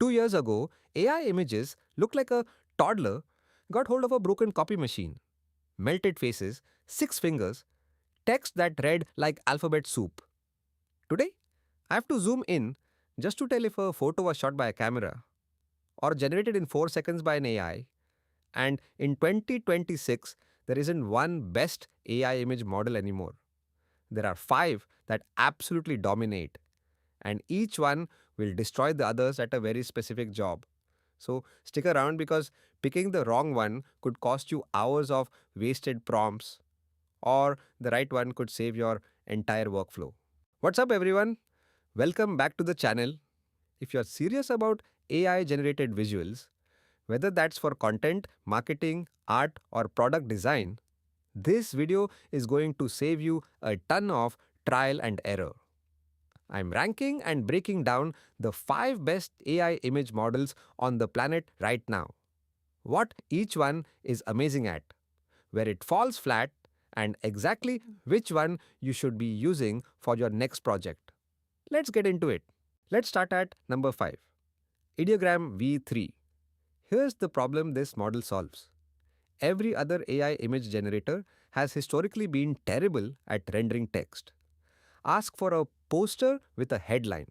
2 years ago, AI images looked like a toddler got hold of a broken copy machine. Melted faces, 6 fingers, text that read like alphabet soup. Today, I have to zoom in just to tell if a photo was shot by a camera or generated in 4 seconds by an AI. And in 2026, there isn't one best AI image model anymore. There are five that absolutely dominate, and each one will destroy the others at a very specific job. So stick around because picking the wrong one could cost you hours of wasted prompts, or the right one could save your entire workflow. What's up, everyone? Welcome back to the channel. If you're serious about AI generated visuals, whether that's for content, marketing, art, or product design, this video is going to save you a ton of trial and error. I'm ranking and breaking down the 5 best AI image models on the planet right now. What each one is amazing at, where it falls flat, and exactly which one you should be using for your next project. Let's get into it. Let's start at number 5. Ideogram V3. Here's the problem this model solves. Every other AI image generator has historically been terrible at rendering text. Ask for a poster with a headline,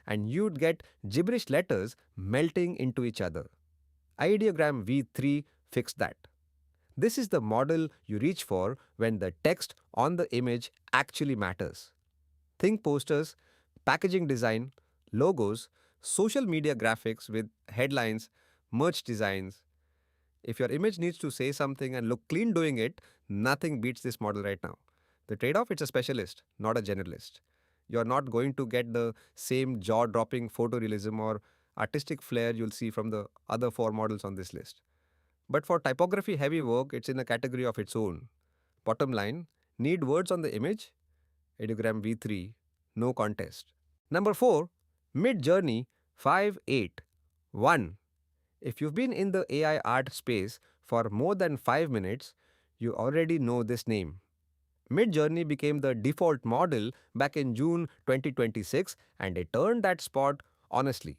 and you'd get gibberish letters melting into each other. Ideogram V3 fixed that. This is the model you reach for when the text on the image actually matters. Think posters, packaging design, logos, social media graphics with headlines, merch designs. If your image needs to say something and look clean doing it, nothing beats this model right now. The trade-off, it's a specialist, not a generalist. You're not going to get the same jaw-dropping photorealism or artistic flair you'll see from the other 4 models on this list. But for typography-heavy work, it's in a category of its own. Bottom line, need words on the image? Ideogram V3, no contest. Number 4, Midjourney V8.1. If you've been in the AI art space for more than 5 minutes, you already know this name. Midjourney became the default model back in June 2026, and it earned that spot honestly.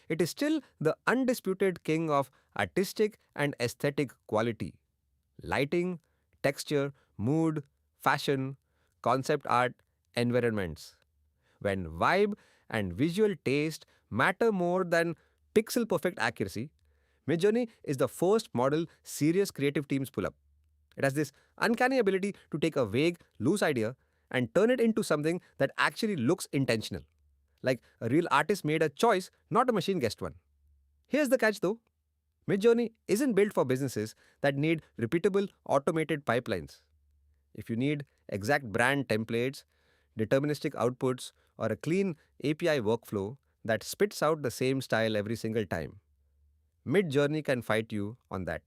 It is still the undisputed king of artistic and aesthetic quality. Lighting, texture, mood, fashion, concept art, environments. When vibe and visual taste matter more than pixel perfect accuracy, Midjourney is the first model serious creative teams pull up. It has this uncanny ability to take a vague, loose idea and turn it into something that actually looks intentional. Like a real artist made a choice, not a machine guessed one. Here's the catch though. Midjourney isn't built for businesses that need repeatable automated pipelines. If you need exact brand templates, deterministic outputs, or a clean API workflow that spits out the same style every single time, Midjourney can fight you on that.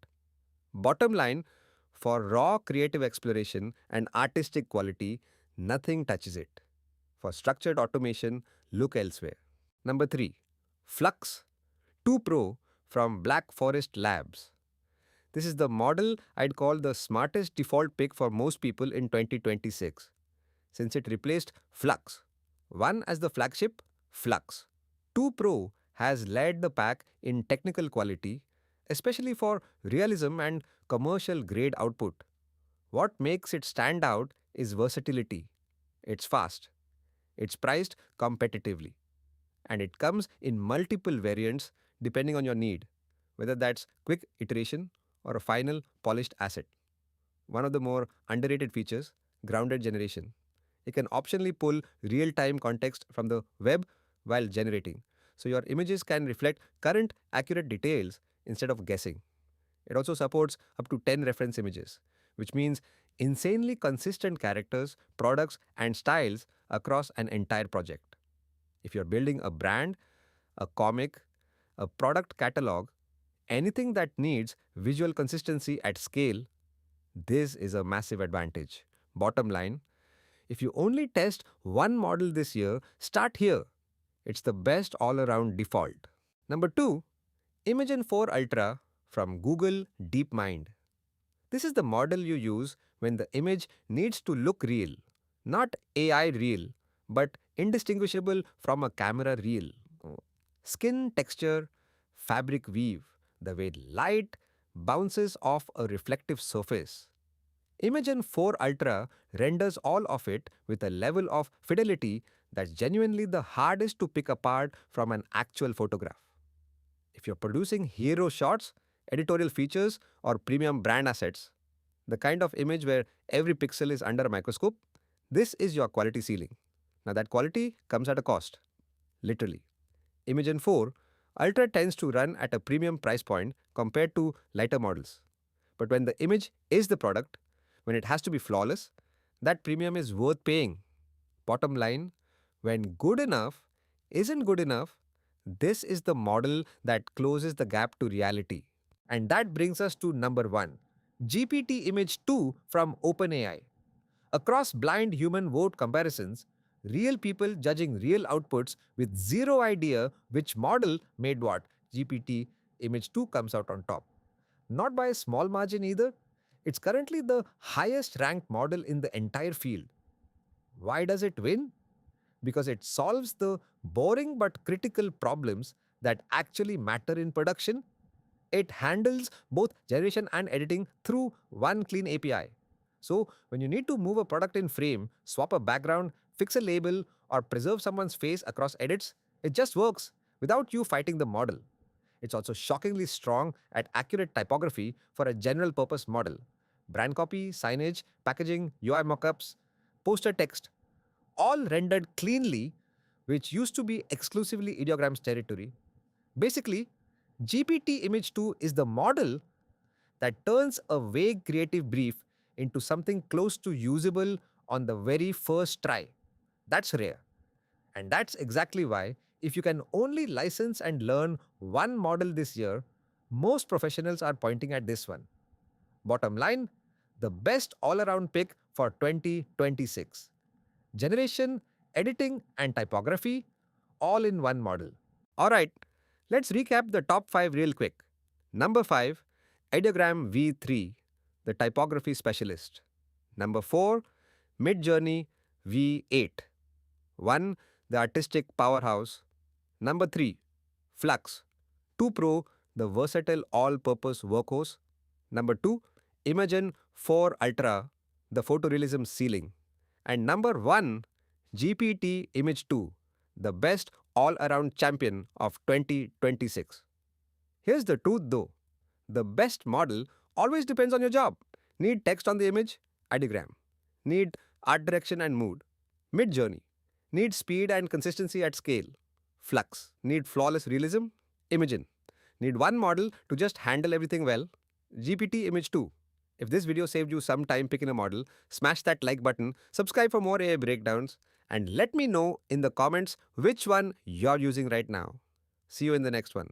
Bottom line, for raw creative exploration and artistic quality, nothing touches it. For structured automation, look elsewhere. Number 3. FLUX.2 Pro from Black Forest Labs. This is the model I'd call the smartest default pick for most people in 2026, since it replaced Flux. 1 as the flagship, Flux. 2 Pro has led the pack in technical quality, especially for realism and commercial grade output. What makes it stand out is versatility. It's fast, it's priced competitively, and it comes in multiple variants depending on your need, whether that's quick iteration or a final polished asset. One of the more underrated features, grounded generation. It can optionally pull real-time context from the web while generating, so your images can reflect current accurate details instead of guessing. It also supports up to 10 reference images, which means insanely consistent characters, products, and styles across an entire project. If you're building a brand, a comic, a product catalog, anything that needs visual consistency at scale, this is a massive advantage. Bottom line, if you only test one model this year, start here. It's the best all-around default. Number 2, Imagen 4 Ultra from Google DeepMind. This is the model you use when the image needs to look real, not AI real, but indistinguishable from a camera reel. skin texture, fabric weave, the way light bounces off a reflective surface. Imagen 4 Ultra renders all of it with a level of fidelity that's genuinely the hardest to pick apart from an actual photograph. If you're producing hero shots, editorial features, or premium brand assets, the kind of image where every pixel is under a microscope, this is your quality ceiling. Now, that quality comes at a cost, literally. Imagen 4 Ultra tends to run at a premium price point compared to lighter models. But when the image is the product, when it has to be flawless, that premium is worth paying. Bottom line, when good enough isn't good enough, this is the model that closes the gap to reality. And that brings us to number 1, GPT Image 2 from OpenAI. Across blind human vote comparisons, real people judging real outputs with zero idea which model made what, GPT Image 2 comes out on top. Not by a small margin either. It's currently the highest ranked model in the entire field. Why does it win? Because it solves the boring but critical problems that actually matter in production. It handles both generation and editing through one clean API. So, when you need to move a product in frame, swap a background, fix a label, or preserve someone's face across edits, it just works without you fighting the model. It's also shockingly strong at accurate typography for a general purpose model. Brand copy, signage, packaging, UI mockups, poster text, all rendered cleanly, which used to be exclusively Ideogram's territory. Basically, GPT Image 2 is the model that turns a vague creative brief into something close to usable on the very first try. That's rare. And that's exactly why, if you can only license and learn one model this year, most professionals are pointing at this one. Bottom line, the best all around pick for 2026. Generation, editing, and typography, all in one model. Alright, let's recap the top 5 real quick. Number 5, Ideogram V3, the typography specialist. Number 4, Midjourney V8.1, the artistic powerhouse. Number 3, FLUX.2 Pro, the versatile all-purpose workhorse. Number 2, Imagen 4 Ultra, the photorealism ceiling. And number 1, GPT Image 2, the best all-around champion of 2026. Here's the truth though. The best model always depends on your job. Need text on the image? Ideogram. Need art direction and mood? Midjourney. Need speed and consistency at scale? Flux. Need flawless realism? Imagen. Need one model to just handle everything well? GPT Image 2. If this video saved you some time picking a model, smash that like button, subscribe for more AI breakdowns, and let me know in the comments which one you're using right now. See you in the next one.